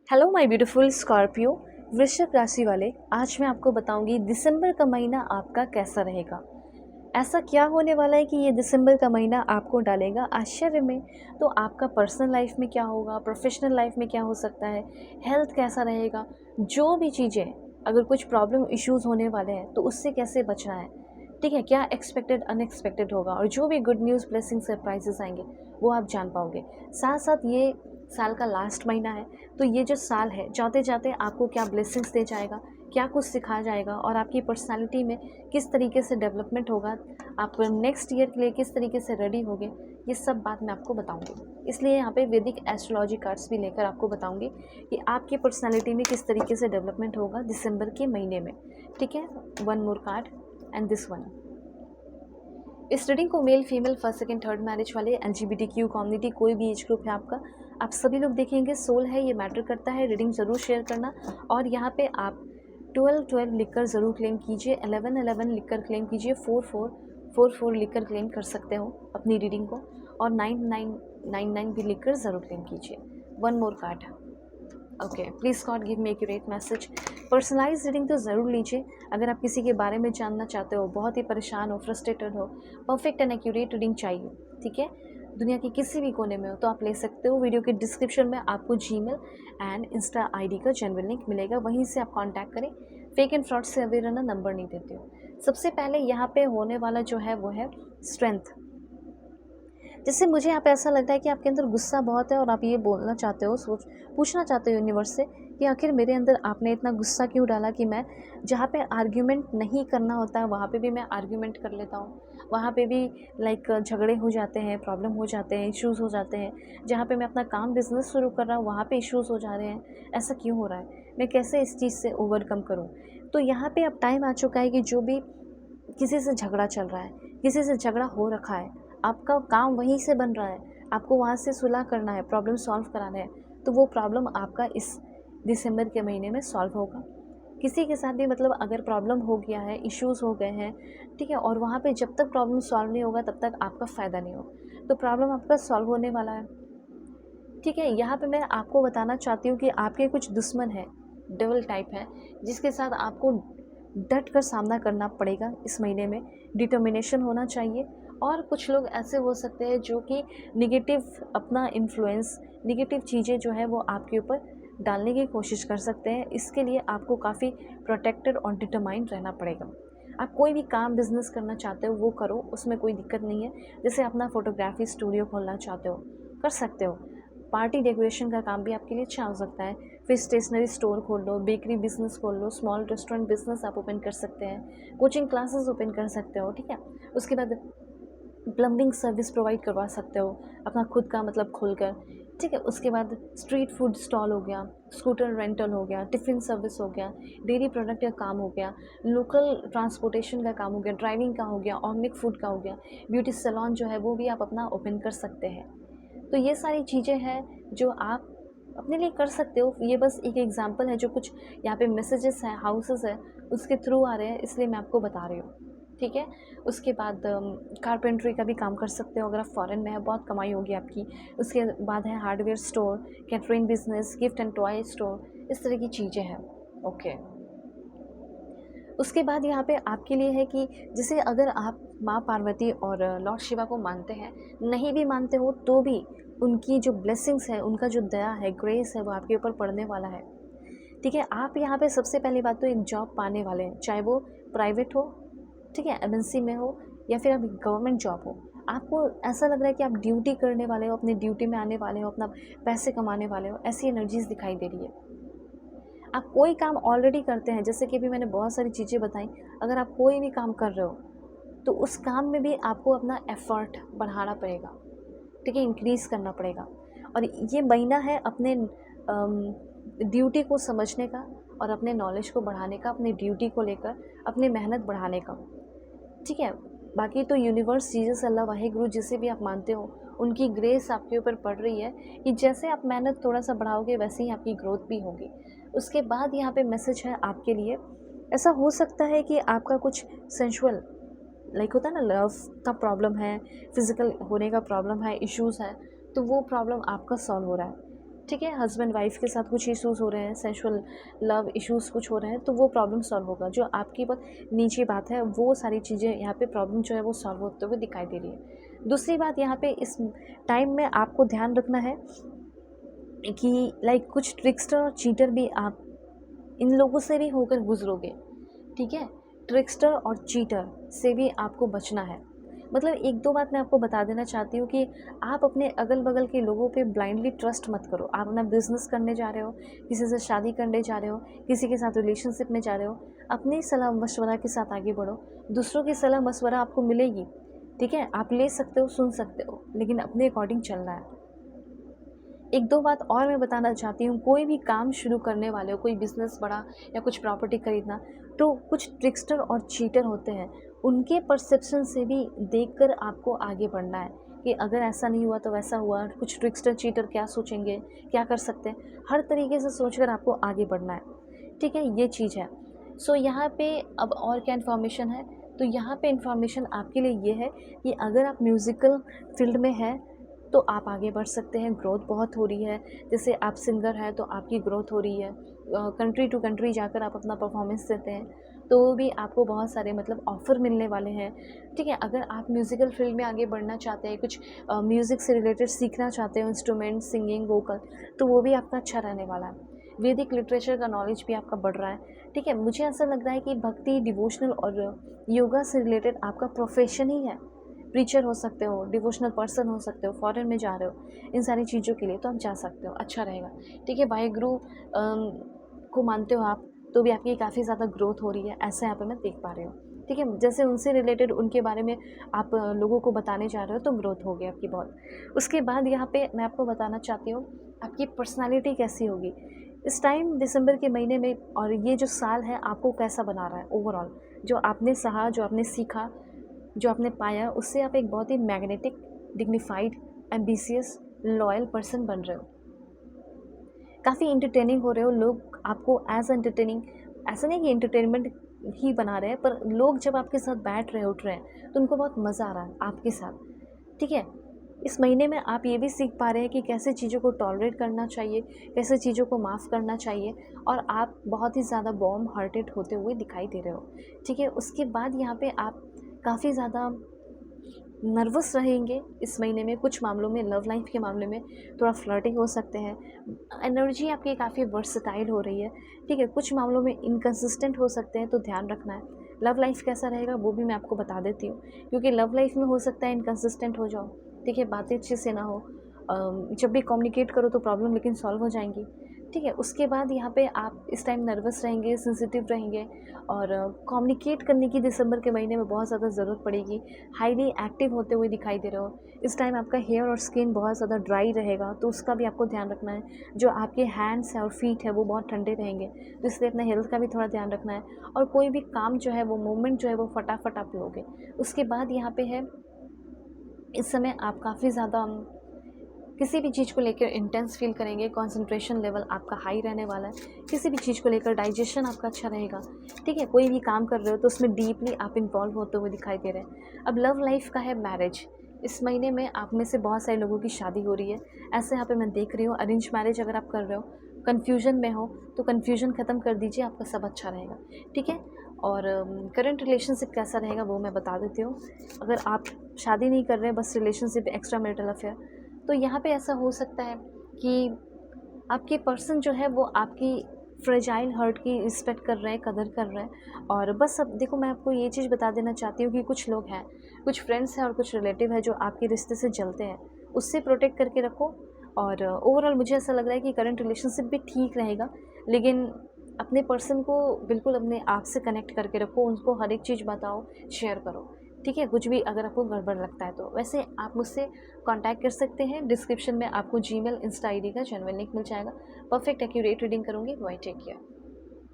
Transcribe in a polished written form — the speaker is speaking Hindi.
हेलो माय ब्यूटीफुल स्कॉर्पियो वृश्चिक राशि वाले, आज मैं आपको बताऊंगी दिसंबर का महीना आपका कैसा रहेगा। ऐसा क्या होने वाला है कि ये दिसंबर का महीना आपको डालेगा आश्चर्य में। तो आपका पर्सनल लाइफ में क्या होगा, प्रोफेशनल लाइफ में क्या हो सकता है, हेल्थ कैसा रहेगा, जो भी चीज़ें, अगर कुछ प्रॉब्लम इश्यूज होने वाले हैं तो उससे कैसे बचना है, ठीक है, क्या एक्सपेक्टेड अनएक्सपेक्टेड होगा, और जो भी गुड न्यूज़ ब्लेसिंग सरप्राइजेस आएंगे वो आप जान पाओगे। साथ साथ ये साल का लास्ट महीना है, तो ये जो साल है जाते जाते आपको क्या ब्लेसिंग्स दे जाएगा, क्या कुछ सिखा जाएगा, और आपकी पर्सनालिटी में किस तरीके से डेवलपमेंट होगा, आप नेक्स्ट ईयर के लिए किस तरीके से रेडी होगे, ये सब बात मैं आपको बताऊंगी। इसलिए यहाँ पे वैदिक एस्ट्रोलॉजी कार्ड्स भी लेकर आपको बताऊंगी कि आपकी पर्सनालिटी में किस तरीके से डेवलपमेंट होगा दिसंबर के महीने में। ठीक है, one more card and this one. इस रीडिंग को male female first second third marriage वाले, LGBTQ कम्युनिटी, कोई भी एज ग्रुप है आपका, आप सभी लोग देखेंगे। सोल है, ये मैटर करता है। रीडिंग ज़रूर शेयर करना, और यहाँ पे आप 12-12 लिखकर ज़रूर क्लेम कीजिए, 11-11 लिखकर क्लेम कीजिए, 44-44 लिखकर क्लेम कर सकते हो अपनी रीडिंग को, और 9999 भी लिखकर ज़रूर क्लेम कीजिए। One more card. Okay, please god give me accurate message. Personalize reading तो ज़रूर लीजिए। अगर आप किसी के बारे में जानना चाहते हो, बहुत ही परेशान हो, फ्रस्ट्रेटेड हो, परफेक्ट एंड एक्यूरेट रीडिंग चाहिए, ठीक है, दुनिया के किसी भी कोने में हो, तो आप ले सकते हो। वीडियो के डिस्क्रिप्शन में आपको जीमेल एंड इंस्टा आईडी का जेन्युइन लिंक मिलेगा, वहीं से आप कांटेक्ट करें। फेक एंड फ्रॉड से अवेयर रहना, नंबर नहीं देती हो। सबसे पहले यहाँ पे होने वाला जो है वो है स्ट्रेंथ। जैसे मुझे यहाँ पे ऐसा लगता है कि आपके अंदर गुस्सा बहुत है, और आप ये बोलना चाहते हो, पूछना चाहते हो यूनिवर्स से कि आखिर मेरे अंदर आपने इतना गुस्सा क्यों डाला कि मैं जहाँ पे आर्ग्यूमेंट नहीं करना होता है वहाँ पे भी मैं आर्ग्यूमेंट कर लेता हूँ, वहाँ पे भी लाइक झगड़े हो जाते हैं, प्रॉब्लम हो जाते हैं, इश्यूज़ हो जाते हैं। जहाँ पे मैं अपना काम बिजनेस शुरू कर रहा हूँ वहाँ पे इश्यूज़ हो जा रहे हैं। ऐसा क्यों हो रहा है, मैं कैसे इस चीज़ से ओवरकम करूँ। तो यहाँ पे अब टाइम आ चुका है कि जो भी किसी से झगड़ा चल रहा है, किसी से झगड़ा हो रखा है, आपका काम वहीं से बन रहा है, आपको वहाँ से सुलह करना है, प्रॉब्लम सॉल्व कराना है, तो वो प्रॉब्लम आपका इस दिसंबर के महीने में सॉल्व होगा। किसी के साथ भी मतलब अगर प्रॉब्लम हो गया है, इश्यूज़ हो गए हैं, ठीक है, और वहाँ पे जब तक प्रॉब्लम सॉल्व नहीं होगा तब तक आपका फ़ायदा नहीं होगा। तो प्रॉब्लम आपका सॉल्व होने वाला है, ठीक है। यहाँ पे मैं आपको बताना चाहती हूँ कि आपके कुछ दुश्मन हैं, डेविल टाइप है, जिसके साथ आपको डट कर सामना करना पड़ेगा इस महीने में। डिटर्मिनेशन होना चाहिए। और कुछ लोग ऐसे हो सकते हैं जो कि निगेटिव अपना इन्फ्लुएंस, निगेटिव चीज़ें जो है वो आपके ऊपर डालने की कोशिश कर सकते हैं। इसके लिए आपको काफ़ी प्रोटेक्टेड और डिटरमाइंड रहना पड़ेगा। आप कोई भी काम बिजनेस करना चाहते हो वो करो, उसमें कोई दिक्कत नहीं है। जैसे अपना फोटोग्राफी स्टूडियो खोलना चाहते हो, कर सकते हो। पार्टी डेकोरेशन का काम भी आपके लिए अच्छा हो सकता है। फिर स्टेशनरी स्टोर खोल लो, बेकरी बिजनेस खोल लो, स्मॉल रेस्टोरेंट बिजनेस आप ओपन कर सकते हैं, कोचिंग क्लासेस ओपन कर सकते हो, ठीक है। उसके बाद प्लम्बिंग सर्विस प्रोवाइड करवा सकते हो अपना खुद का मतलब खोलकर, ठीक है। उसके बाद स्ट्रीट फूड स्टॉल हो गया, स्कूटर रेंटल हो गया, टिफ़िन सर्विस हो गया, डेयरी प्रोडक्ट का काम हो गया, लोकल ट्रांसपोर्टेशन का काम हो गया, ड्राइविंग का हो गया, ऑर्गेनिक फूड का हो गया, ब्यूटी सैलून जो है वो भी आप अपना ओपन कर सकते हैं। तो ये सारी चीज़ें हैं जो आप अपने लिए कर सकते हो। ये बस एक एग्जांपल है, जो कुछ यहाँ पे मैसेजेस हैं, हाउसेस है, उसके थ्रू आ रहे हैं, इसलिए मैं आपको बता रही हूँ, ठीक है। उसके बाद कारपेंट्री का भी काम कर सकते हो, अगर आप फॉरेन में है बहुत कमाई होगी आपकी। उसके बाद है hardware store, catering business, gift and toy store, इस तरह की चीज़ें हैं, ओके। उसके बाद यहाँ पे आपके लिए है कि जैसे अगर आप माँ पार्वती और लॉर्ड शिवा को मानते हैं, नहीं भी मानते हो तो भी उनकी जो ब्लेसिंग्स है, उनका जो दया है, ग्रेस है, वो आपके ऊपर पड़ने वाला है, ठीक है। आप यहाँ पे सबसे पहली बात तो एक जॉब पाने वाले हैं, चाहे वो प्राइवेट हो, ठीक है, MNC में हो, या फिर अभी गवर्नमेंट जॉब हो। आपको ऐसा लग रहा है कि आप ड्यूटी करने वाले हो, अपनी ड्यूटी में आने वाले हो, अपना पैसे कमाने वाले हो, ऐसी एनर्जीज दिखाई दे रही है। आप कोई काम ऑलरेडी करते हैं, जैसे कि अभी मैंने बहुत सारी चीज़ें बताई। अगर आप कोई भी काम कर रहे हो तो उस काम में भी आपको अपना एफर्ट बढ़ाना पड़ेगा, ठीक है, इंक्रीज़ करना पड़ेगा। और ये महीना है अपने ड्यूटी को समझने का, और अपने नॉलेज को बढ़ाने का, अपनी ड्यूटी को लेकर अपनी मेहनत बढ़ाने का, ठीक है। बाकी तो यूनिवर्स, जीसस, अल्लाह, वाहिगुरु, जिसे भी आप मानते हो, उनकी ग्रेस आपके ऊपर पड़ रही है कि जैसे आप मेहनत थोड़ा सा बढ़ाओगे वैसे ही आपकी ग्रोथ भी होगी। उसके बाद यहाँ पे मैसेज है आपके लिए। ऐसा हो सकता है कि आपका कुछ सेंशुअल, लाइक होता है ना, लव का प्रॉब्लम है, फिज़िकल होने का प्रॉब्लम है, इश्यूज़ है, तो वो प्रॉब्लम आपका सॉल्व हो रहा है, ठीक है, हस्बैंड वाइफ के साथ कुछ इश्यूज़ हो रहे हैं, सेंशुअल लव इश्यूज़ कुछ हो रहे हैं, तो वो प्रॉब्लम सॉल्व होगा। जो आपकी बहुत निजी बात है, वो सारी चीज़ें यहाँ पे प्रॉब्लम जो है वो सॉल्व होते हुए दिखाई दे रही है। दूसरी बात यहाँ पे इस टाइम में आपको ध्यान रखना है कि लाइक कुछ ट्रिक्स्टर और चीटर भी आप इन लोगों से भी होकर गुजरोगे। ठीक है, ट्रिक्स्टर और चीटर से भी आपको बचना है। मतलब एक दो बात मैं आपको बता देना चाहती हूँ कि आप अपने अगल बगल के लोगों पे ब्लाइंडली ट्रस्ट मत करो। आप अपना बिजनेस करने जा रहे हो, किसी से शादी करने जा रहे हो, किसी के साथ रिलेशनशिप में जा रहे हो, अपनी सलाह मशवरा के साथ आगे बढ़ो। दूसरों की सलाह मशवरा आपको मिलेगी, ठीक है, आप ले सकते हो, सुन सकते हो, लेकिन अपने अकॉर्डिंग चलना है। एक दो बात और मैं बताना चाहती हूँ, कोई भी काम शुरू करने वाले हो, कोई बिज़नेस बड़ा या कुछ प्रॉपर्टी खरीदना, तो कुछ ट्रिक्स्टर और चीटर होते हैं, उनके परसेप्शन से भी देखकर आपको आगे बढ़ना है कि अगर ऐसा नहीं हुआ तो वैसा हुआ, कुछ ट्रिक्स्टर चीटर क्या सोचेंगे, क्या कर सकते हैं, हर तरीके से सोचकर आपको आगे बढ़ना है। ठीक है, ये चीज़ है। सो यहाँ पे अब और क्या इन्फॉर्मेशन है, तो यहाँ पे इन्फॉर्मेशन आपके लिए ये है कि अगर आप म्यूज़िकल फील्ड में हैं तो आप आगे बढ़ सकते हैं, ग्रोथ बहुत हो रही है। जैसे आप सिंगर हैं तो आपकी ग्रोथ हो रही है, कंट्री टू कंट्री जाकर आप अपना परफॉर्मेंस देते हैं तो भी आपको बहुत सारे मतलब ऑफ़र मिलने वाले हैं। ठीक है, अगर आप म्यूज़िकल फील्ड में आगे बढ़ना चाहते हैं, कुछ म्यूज़िक से रिलेटेड सीखना चाहते हो, इंस्ट्रूमेंट, सिंगिंग, वोकल, तो वो भी आपका अच्छा रहने वाला है। वैदिक लिटरेचर का नॉलेज भी आपका बढ़ रहा है। ठीक है, मुझे ऐसा लग रहा है कि भक्ति, डिवोशनल और योगा से रिलेटेड आपका प्रोफेशन ही है। प्रीचर हो सकते हो, डिवोशनल पर्सन हो सकते हो, फॉरेन में जा रहे हो, इन सारी चीज़ों के लिए तो आप जा सकते हो, अच्छा रहेगा। ठीक है, वाहेगुरु को मानते हो आप तो भी आपकी काफ़ी ज़्यादा ग्रोथ हो रही है, ऐसा यहाँ पे मैं देख पा रही हूँ। ठीक है, जैसे उनसे रिलेटेड उनके बारे में आप लोगों को बताने जा रहे हो तो ग्रोथ होगी आपकी बहुत। उसके बाद यहाँ पे मैं आपको बताना चाहती हूँ आपकी पर्सनैलिटी कैसी होगी इस टाइम दिसंबर के महीने में, और ये जो साल है आपको कैसा बना रहा है ओवरऑल। जो आपने सहा, जो आपने सीखा, जो आपने पाया, उससे आप एक बहुत ही magnetic, dignified, ambitious, loyal person बन रहे हो। काफ़ी इंटरटेनिंग हो रहे हो, लोग आपको एज एंटरटेनिंग, ऐसा नहीं कि एंटरटेनमेंट ही बना रहे हैं, पर लोग जब आपके साथ बैठ रहे उठ रहे हैं तो उनको बहुत मज़ा आ रहा है आपके साथ। ठीक है, इस महीने में आप ये भी सीख पा रहे हैं कि कैसे चीज़ों को टॉलरेट करना चाहिए, कैसे चीज़ों को माफ़ करना चाहिए, और आप बहुत ही ज़्यादा वार्म हार्टेड होते हुए दिखाई दे रहे हो। ठीक है, उसके बाद यहाँ पे आप काफ़ी ज़्यादा नर्वस रहेंगे इस महीने में, कुछ मामलों में, लव लाइफ के मामले में थोड़ा फ्लर्टिंग हो सकते हैं, एनर्जी आपकी काफ़ी वर्सटाइल हो रही है। ठीक है, कुछ मामलों में इनकंसिस्टेंट हो सकते हैं, तो ध्यान रखना है। लव लाइफ कैसा रहेगा वो भी मैं आपको बता देती हूँ, क्योंकि लव लाइफ में हो सकता है इनकंसिस्टेंट हो जाओ। ठीक है, बातें अच्छे से ना हो, जब भी कम्युनिकेट करो तो प्रॉब्लम लेकिन सॉल्व हो जाएंगी। ठीक है, उसके बाद यहाँ पे आप इस टाइम नर्वस रहेंगे, सेंसिटिव रहेंगे, और कम्युनिकेट करने की दिसंबर के महीने में बहुत ज़्यादा ज़रूरत पड़ेगी। हाईली एक्टिव होते हुए दिखाई दे रहे हो। इस टाइम आपका हेयर और स्किन बहुत ज़्यादा ड्राई रहेगा, तो उसका भी आपको ध्यान रखना है। जो आपके हैंड्स है और फीट है वो बहुत ठंडे रहेंगे, तो इसलिए अपना हेल्थ का भी थोड़ा ध्यान रखना है। और कोई भी काम जो है वो मूवमेंट जो है वो फटाफट आप लोगे। उसके बाद यहाँ पे है, इस समय आप काफ़ी ज़्यादा किसी भी चीज़ को लेकर इंटेंस फील करेंगे, कंसंट्रेशन लेवल आपका हाई रहने वाला है, किसी भी चीज़ को लेकर डाइजेशन आपका अच्छा रहेगा। ठीक है, कोई भी काम कर रहे हो तो उसमें डीपली आप इन्वॉल्व होते हुए दिखाई दे रहे हैं। अब लव लाइफ का है मैरिज, इस महीने में आप में से बहुत सारे लोगों की शादी हो रही है, ऐसे यहाँ पे मैं देख रही हूँ। अरेंज मैरिज अगर आप कर रहे हो, कन्फ्यूजन में हो तो कन्फ्यूजन ख़त्म कर दीजिए, आपका सब अच्छा रहेगा। ठीक है, और करंट रिलेशनशिप कैसा रहेगा वो मैं बता देती हूँ। अगर आप शादी नहीं कर रहे हैं, बस रिलेशनशिप, एक्स्ट्रा मैरिटल अफेयर, तो यहाँ पे ऐसा हो सकता है कि आपके पर्सन जो है वो आपकी फ्रेजाइल हर्ट की रिस्पेक्ट कर रहे हैं, कदर कर रहे हैं। और बस अब देखो, मैं आपको ये चीज़ बता देना चाहती हूँ कि कुछ लोग हैं, कुछ फ्रेंड्स हैं और कुछ रिलेटिव है जो आपके रिश्ते से जलते हैं, उससे प्रोटेक्ट करके रखो। और ओवरऑल मुझे ऐसा लग रहा है कि करंट रिलेशनशिप भी ठीक रहेगा, लेकिन अपने पर्सन को बिल्कुल अपने आप से कनेक्ट करके रखो, उनको हर एक चीज़ बताओ, शेयर करो। ठीक है, कुछ भी अगर आपको गड़बड़ लगता है तो वैसे आप मुझसे कांटेक्ट कर सकते हैं। डिस्क्रिप्शन में आपको जीमेल, इंस्टा आईडी का जेन्युइन लिंक मिल जाएगा। परफेक्ट एक्यूरेट रीडिंग करूँगी। Bye, take care.